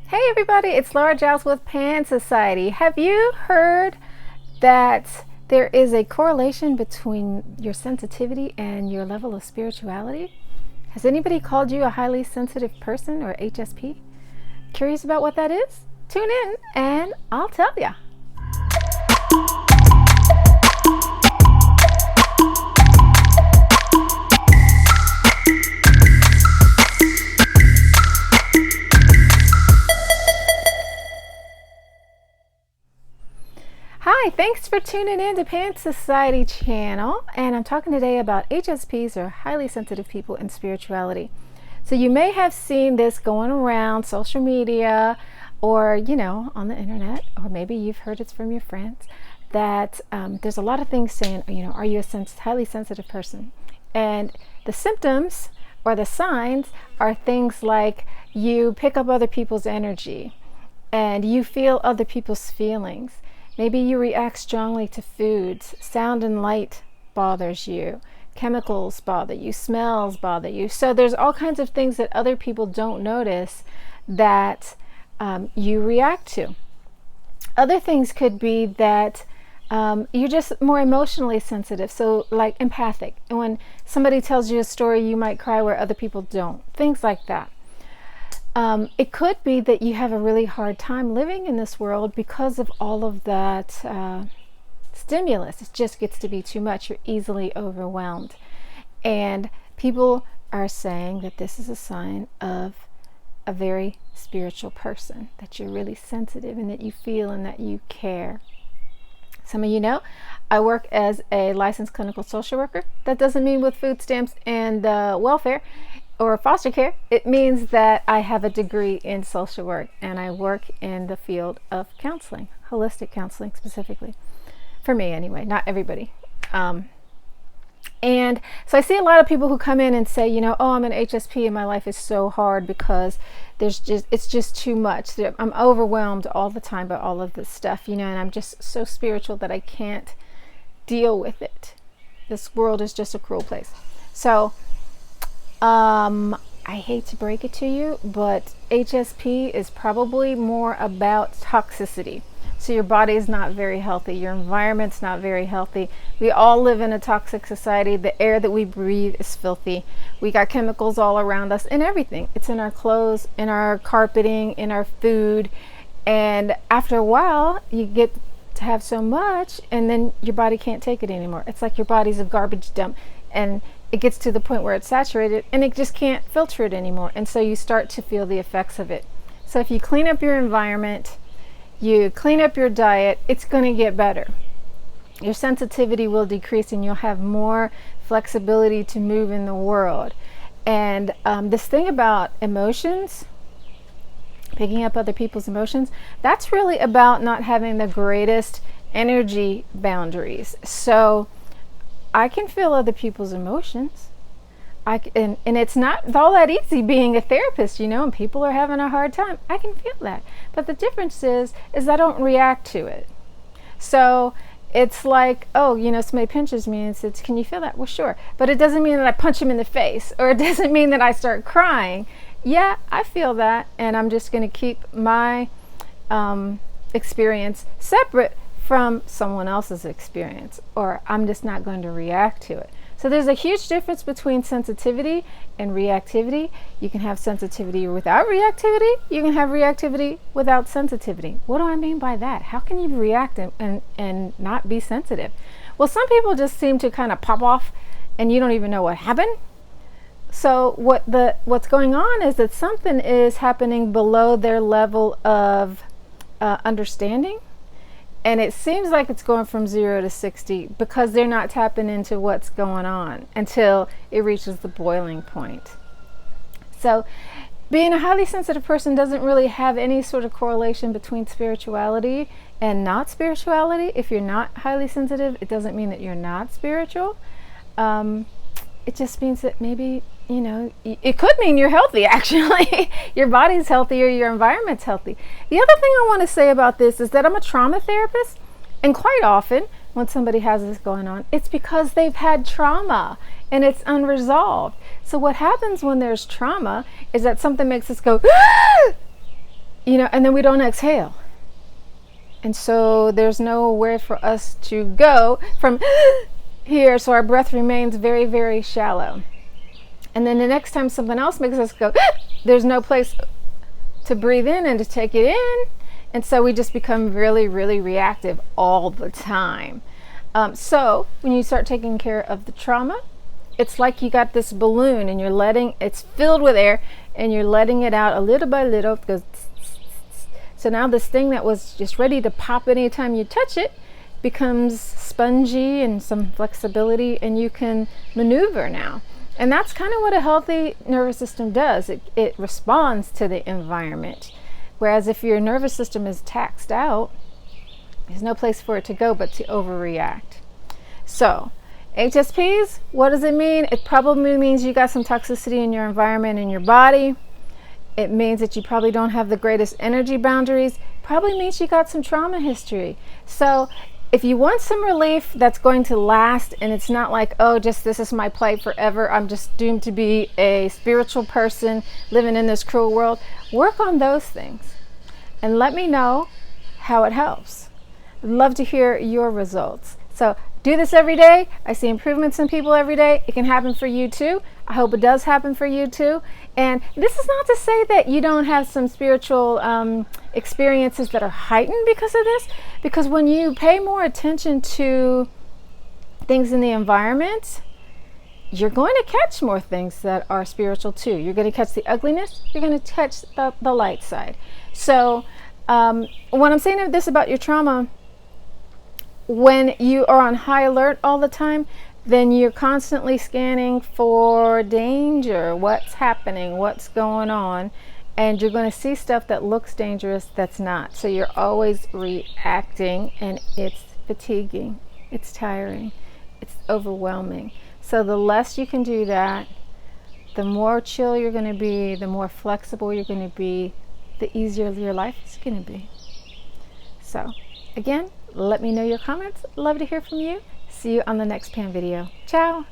Hey everybody, it's Laura Giles with Pan Society. Have you heard that there is a correlation between your sensitivity and your level of spirituality? Has anybody called you a highly sensitive person or HSP? Curious about what that is? Tune in and I'll tell ya. Hi, thanks for tuning in to Pan Society channel, and I'm talking today about HSPs, or highly sensitive people, in spirituality. So you may have seen this going around social media or, on the internet, or maybe you've heard it from your friends, that there's a lot of things saying, are you a highly sensitive person? And the symptoms or the signs are things like you pick up other people's energy and you feel other people's feelings. Maybe you react strongly to foods. Sound and light bothers you. Chemicals bother you. Smells bother you. So there's all kinds of things that other people don't notice that you react to. Other things could be that you're just more emotionally sensitive. So like empathic. And when somebody tells you a story, you might cry where other people don't. Things like that. It could be that you have a really hard time living in this world because of all of that stimulus. It just gets to be too much. You're easily overwhelmed. And people are saying that this is a sign of a very spiritual person, that you're really sensitive and that you feel and that you care. Some of you know I work as a licensed clinical social worker. That doesn't mean with food stamps and welfare or foster care. It means that I have a degree in social work and I work in the field of counseling, holistic counseling specifically. For me anyway, not everybody. And so I see a lot of people who come in and say, I'm an HSP and my life is so hard because it's just too much. I'm overwhelmed all the time by all of this stuff, and I'm just so spiritual that I can't deal with it. This world is just a cruel place. So I hate to break it to you, but HSP is probably more about toxicity. So your body is not very healthy. Your environment's not very healthy. We all live in a toxic society. The air that we breathe is filthy. We got chemicals all around us in everything. It's in our clothes, in our carpeting, in our food. And after a while, you get to have so much and then your body can't take it anymore. It's like your body's a garbage dump. And it gets to the point where it's saturated and it just can't filter it anymore. And so you start to feel the effects of it. So if you clean up your environment, you clean up your diet, it's going to get better. Your sensitivity will decrease and you'll have more flexibility to move in the world. And this thing about emotions, picking up other people's emotions, that's really about not having the greatest energy boundaries. So I can feel other people's emotions. And it's not all that easy being a therapist, and people are having a hard time. I can feel that. But the difference is I don't react to it. So it's like, somebody pinches me and says, can you feel that? Well, sure. But it doesn't mean that I punch him in the face, or it doesn't mean that I start crying. Yeah, I feel that. And I'm just going to keep my experience separate from someone else's experience, or I'm just not going to react to it. So there's a huge difference between sensitivity and reactivity. You can have sensitivity without reactivity. You can have reactivity without sensitivity. What do I mean by that? How can you react and not be sensitive? Well, some people just seem to kind of pop off and you don't even know what happened. So what's going on is that something is happening below their level of understanding. And it seems like it's going from 0 to 60 because they're not tapping into what's going on until it reaches the boiling point. So being a highly sensitive person doesn't really have any sort of correlation between spirituality and not spirituality. If you're not highly sensitive, it doesn't mean that you're not spiritual. It just means that maybe, it could mean you're healthy, actually. Your body's healthy or your environment's healthy. The other thing I want to say about this is that I'm a trauma therapist. And quite often, when somebody has this going on, it's because they've had trauma and it's unresolved. So what happens when there's trauma is that something makes us go, ah! and then we don't exhale. And so there's nowhere for us to go from here. So our breath remains very, very shallow. And then the next time something else makes us go, there's no place to breathe in and to take it in. And so we just become really, really reactive all the time. So when you start taking care of the trauma, it's like you got this balloon and it's filled with air and you're letting it out a little by little. It goes. So now this thing that was just ready to pop anytime you touch it becomes spongy and some flexibility, and you can maneuver now. And that's kind of what a healthy nervous system does. It responds to the environment. Whereas if your nervous system is taxed out, there's no place for it to go but to overreact. So HSPs, what does it mean? It probably means you got some toxicity in your environment, in your body. It means that you probably don't have the greatest energy boundaries. Probably means you got some trauma history. So if you want some relief that's going to last, and it's not like, oh, just this is my plight forever, I'm just doomed to be a spiritual person living in this cruel world, work on those things and let me know how it helps. I'd love to hear your results. So do this every day. I see improvements in people every day. It can happen for you too. I hope it does happen for you too. And this is not to say that you don't have some spiritual experiences that are heightened because of this, because when you pay more attention to things in the environment, you're going to catch more things that are spiritual too. You're going to catch the ugliness, you're going to catch the light side. So when I'm saying this about your trauma, when you are on high alert all the time, then you're constantly scanning for danger, what's happening, what's going on, and you're going to see stuff that looks dangerous that's not. So you're always reacting, and it's fatiguing, it's tiring, it's overwhelming. So the less you can do that, the more chill you're going to be, the more flexible you're going to be, the easier your life is going to be. So again, let me know your comments. Love to hear from you. See you on the next Pan video. Ciao.